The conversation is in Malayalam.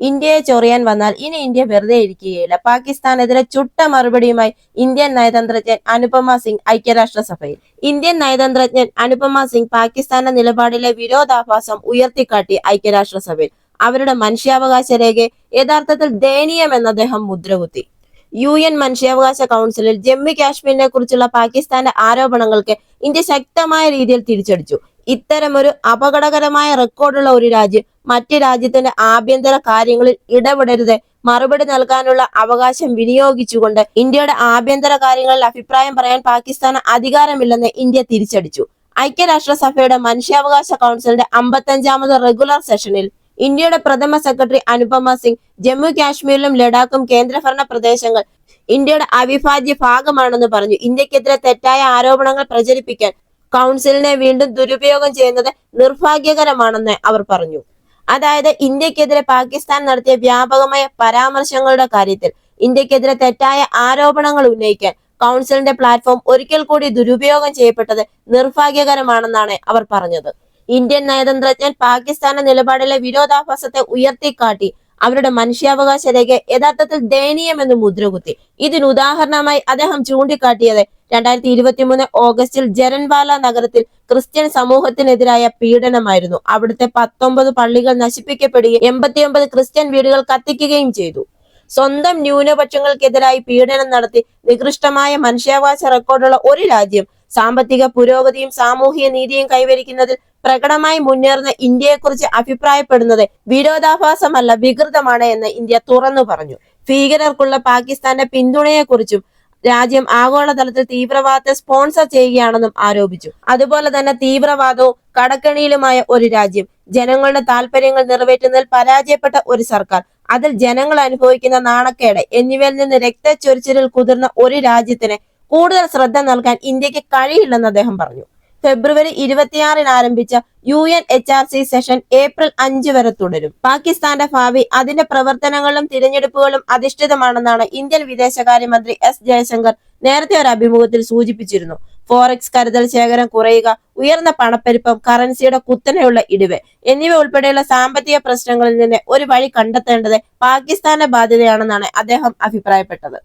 ഇന്ത്യയെ ചൊറിയാൻ വന്നാൽ ഇനി ഇന്ത്യ വെറുതെ ഇരിക്കുകയില്ല. പാകിസ്ഥാനെതിരെ ചുട്ട മറുപടിയുമായി ഇന്ത്യൻ നയതന്ത്രജ്ഞൻ അനുപമ സിംഗ് ഐക്യരാഷ്ട്രസഭയിൽ. ഇന്ത്യൻ നയതന്ത്രജ്ഞൻ അനുപമ സിംഗ് പാകിസ്ഥാന്റെ നിലപാടിലെ വിരോധാഭാസം ഉയർത്തിക്കാട്ടി ഐക്യരാഷ്ട്രസഭയിൽ. അവരുടെ മനുഷ്യാവകാശ രേഖയെ യഥാർത്ഥത്തിൽ ദയനീയമെന്ന് അദ്ദേഹം മുദ്രകുത്തി. UN മനുഷ്യാവകാശ കൗൺസിലിൽ ജമ്മു കാശ്മീരിനെ കുറിച്ചുള്ള പാകിസ്ഥാന്റെ ആരോപണങ്ങൾക്ക് ഇന്ത്യ ശക്തമായ രീതിയിൽ തിരിച്ചടിച്ചു. ഇത്തരമൊരു അപകടകരമായ റെക്കോർഡുള്ള ഒരു രാജ്യം മറ്റ് രാജ്യത്തിന്റെ ആഭ്യന്തര കാര്യങ്ങളിൽ ഇടപെടരുത്, മറുപടി നൽകാനുള്ള അവകാശം വിനിയോഗിച്ചുകൊണ്ട് ഇന്ത്യയുടെ ആഭ്യന്തര കാര്യങ്ങളിൽ അഭിപ്രായം പറയാൻ പാകിസ്ഥാന് അധികാരമില്ലെന്ന് ഇന്ത്യ തിരിച്ചടിച്ചു. ഐക്യരാഷ്ട്രസഭയുടെ മനുഷ്യാവകാശ കൗൺസിലിന്റെ 55ാമത് റെഗുലർ സെഷനിൽ ഇന്ത്യയുടെ പ്രഥമ സെക്രട്ടറി അനുപമ സിംഗ് ജമ്മു കാശ്മീരിലും ലഡാക്കും കേന്ദ്രഭരണ പ്രദേശങ്ങൾ ഇന്ത്യയുടെ അവിഭാജ്യ ഭാഗമാണെന്ന് പറഞ്ഞു. ഇന്ത്യക്കെതിരെ തെറ്റായ ആരോപണങ്ങൾ പ്രചരിപ്പിക്കാൻ കൗൺസിലിനെ വീണ്ടും ദുരുപയോഗം ചെയ്യുന്നത് നിർഭാഗ്യകരമാണെന്ന് അവർ പറഞ്ഞു. അതായത് ഇന്ത്യക്കെതിരെ പാകിസ്ഥാൻ നടത്തിയ വ്യാപകമായ പരാമർശങ്ങളുടെ കാര്യത്തിൽ ഇന്ത്യക്കെതിരെ തെറ്റായ ആരോപണങ്ങൾ ഉന്നയിക്കാൻ കൗൺസിലിന്റെ പ്ലാറ്റ്ഫോം ഒരിക്കൽ കൂടി ദുരുപയോഗം ചെയ്യപ്പെട്ടത് നിർഭാഗ്യകരമാണെന്നാണ് അവർ പറഞ്ഞത്. ഇന്ത്യൻ നയതന്ത്രജ്ഞൻ പാകിസ്ഥാന്റെ നിലപാടിലെ വിരോധാഭാസത്തെ ഉയർത്തിക്കാട്ടി അവരുടെ മനുഷ്യാവകാശ രേഖ യഥാർത്ഥത്തിൽ ദയനീയമെന്ന് മുദ്രകുത്തി. ഇതിനുദാഹരണമായി അദ്ദേഹം ചൂണ്ടിക്കാട്ടിയത് 2023 ഓഗസ്റ്റിൽ ജരൻവാല നഗരത്തിൽ ക്രിസ്ത്യൻ സമൂഹത്തിനെതിരായ പീഡനമായിരുന്നു. അവിടുത്തെ 19 പള്ളികൾ നശിപ്പിക്കപ്പെടുകയും 89 ക്രിസ്ത്യൻ വീടുകൾ കത്തിക്കുകയും ചെയ്തു. സ്വന്തം ന്യൂനപക്ഷങ്ങൾക്കെതിരായി പീഡനം നടത്തി നികൃഷ്ടമായ മനുഷ്യാവകാശ റെക്കോർഡുള്ള ഒരു രാജ്യം സാമ്പത്തിക പുരോഗതിയും സാമൂഹിക നീതിയും കൈവരിക്കുന്നതിൽ പ്രകടമായി മുന്നേറുന്ന ഇന്ത്യയെക്കുറിച്ച് അഭിപ്രായപ്പെടുന്നത് വിരോധാഭാസമല്ല, വികൃതമാണ് എന്ന് ഇന്ത്യ തുറന്നു പറഞ്ഞു. ഭീകരർക്കുള്ള പാകിസ്ഥാന്റെ പിന്തുണയെക്കുറിച്ചും രാജ്യം ആഗോളതലത്തിൽ തീവ്രവാദത്തെ സ്പോൺസർ ചെയ്യുകയാണെന്നും ആരോപിച്ചു. അതുപോലെ തന്നെ തീവ്രവാദവും കടക്കെണിയിലുമായ ഒരു രാജ്യം, ജനങ്ങളുടെ താല്പര്യങ്ങൾ നിറവേറ്റുന്നതിൽ പരാജയപ്പെട്ട ഒരു സർക്കാർ, അതിൽ ജനങ്ങൾ അനുഭവിക്കുന്ന നാണക്കേട് എന്നിവയിൽ നിന്ന് രക്തച്ചൊരിച്ചിലിൽ കുതിർന്ന ഒരു രാജ്യത്തിന് കൂടുതൽ ശ്രദ്ധ നൽകാൻ ഇന്ത്യക്ക് കഴിയില്ലെന്ന് അദ്ദേഹം പറഞ്ഞു. ഫെബ്രുവരി 26 ആരംഭിച്ച UNHRC സെഷൻ ഏപ്രിൽ 5 വരെ തുടരും. പാകിസ്ഥാന്റെ ഭാവി അതിന്റെ പ്രവർത്തനങ്ങളിലും തിരഞ്ഞെടുപ്പുകളും അധിഷ്ഠിതമാണെന്നാണ് ഇന്ത്യൻ വിദേശകാര്യമന്ത്രി S ജയശങ്കർ നേരത്തെ ഒരു അഭിമുഖത്തിൽ സൂചിപ്പിച്ചിരുന്നു. ഫോറക്സ് കരുതൽ ശേഖരം കുറയുക, ഉയർന്ന പണപ്പെരുപ്പം, കറൻസിയുടെ കുത്തനെയുള്ള ഇടിവ് എന്നിവ ഉൾപ്പെടെയുള്ള സാമ്പത്തിക പ്രശ്നങ്ങളിൽ നിന്ന് ഒരു വഴി കണ്ടെത്തേണ്ടത് പാകിസ്ഥാന്റെ ബാധ്യതയാണെന്നാണ് അദ്ദേഹം അഭിപ്രായപ്പെട്ടത്.